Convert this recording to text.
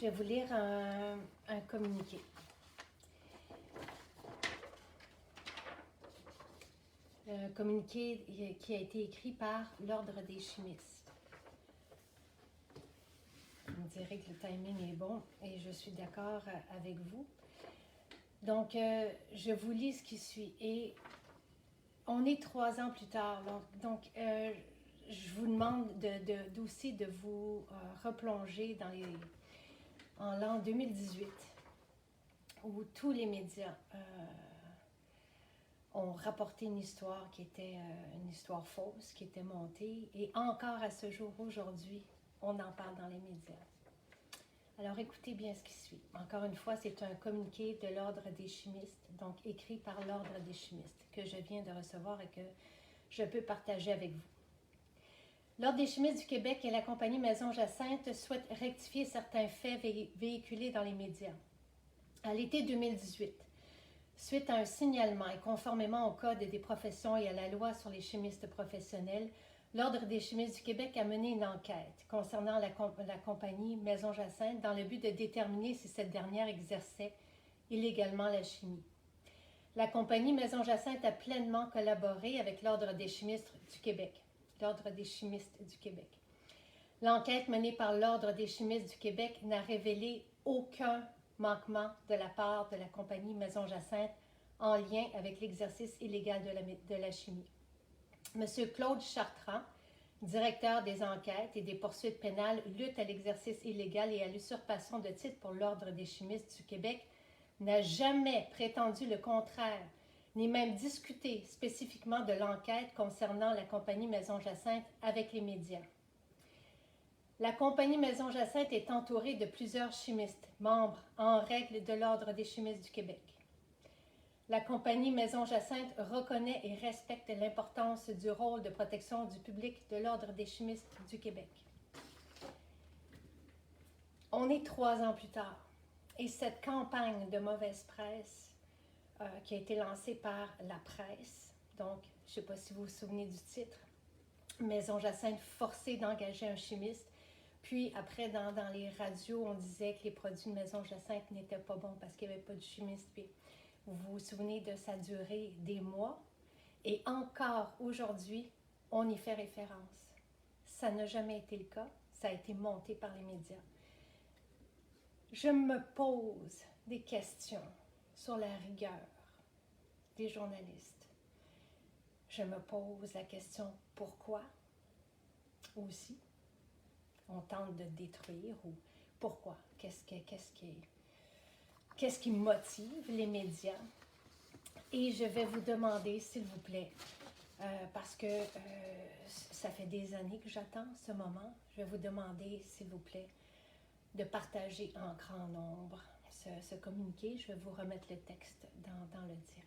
Je vais vous lire un communiqué. Un communiqué qui a été écrit par l'Ordre des chimistes. Vous me direz que le timing est bon et je suis d'accord avec vous. Donc, je vous lis ce qui suit. Et on est 3 ans plus tard. Donc, je vous demande aussi de vous replonger en l'an 2018, où tous les médias ont rapporté une histoire qui était une histoire fausse, qui était montée. Et encore à ce jour, aujourd'hui, on en parle dans les médias. Alors, écoutez bien ce qui suit. Encore une fois, c'est un communiqué de l'Ordre des chimistes, donc écrit par l'Ordre des chimistes, que je viens de recevoir et que je peux partager avec vous. L'Ordre des chimistes du Québec et la compagnie Maison Jacinthe souhaitent rectifier certains faits véhiculés dans les médias. À l'été 2018, suite à un signalement et conformément au Code des professions et à la loi sur les chimistes professionnels, l'Ordre des chimistes du Québec a mené une enquête concernant la compagnie Maison Jacinthe dans le but de déterminer si cette dernière exerçait illégalement la chimie. La compagnie Maison Jacinthe a pleinement collaboré avec l'Ordre des chimistes du Québec. L'Ordre des chimistes du Québec. L'enquête menée par l'Ordre des chimistes du Québec n'a révélé aucun manquement de la part de la compagnie Maison Jacinthe en lien avec l'exercice illégal de la chimie. M. Claude Chartrand, directeur des enquêtes et des poursuites pénales, lutte à l'exercice illégal et à l'usurpation de titre pour l'Ordre des chimistes du Québec, n'a jamais prétendu le contraire, ni même discuté spécifiquement de l'enquête concernant la compagnie Maison Jacinthe avec les médias. La compagnie Maison Jacinthe est entourée de plusieurs chimistes, membres en règle de l'Ordre des chimistes du Québec. La compagnie Maison Jacinthe reconnaît et respecte l'importance du rôle de protection du public de l'Ordre des chimistes du Québec. On est 3 ans plus tard et cette campagne de mauvaise presse qui a été lancée par la presse, donc je ne sais pas si vous vous souvenez du titre, Maison Jacinthe forcée d'engager un chimiste. Puis après, dans les radios, on disait que les produits de Maison Jacinthe n'étaient pas bons parce qu'il n'y avait pas de chimiste. Puis vous vous souvenez de sa durée des mois. Et encore aujourd'hui, on y fait référence. Ça n'a jamais été le cas. Ça a été monté par les médias. Je me pose des questions sur la rigueur des journalistes. Je me pose la question pourquoi aussi on tente de détruire ou pourquoi? Qu'est-ce qui motive les médias? Et je vais vous demander, s'il vous plaît, parce que ça fait des années que j'attends ce moment, je vais vous demander, s'il vous plaît, de partager en grand nombre ce communiqué. Je vais vous remettre le texte dans le direct.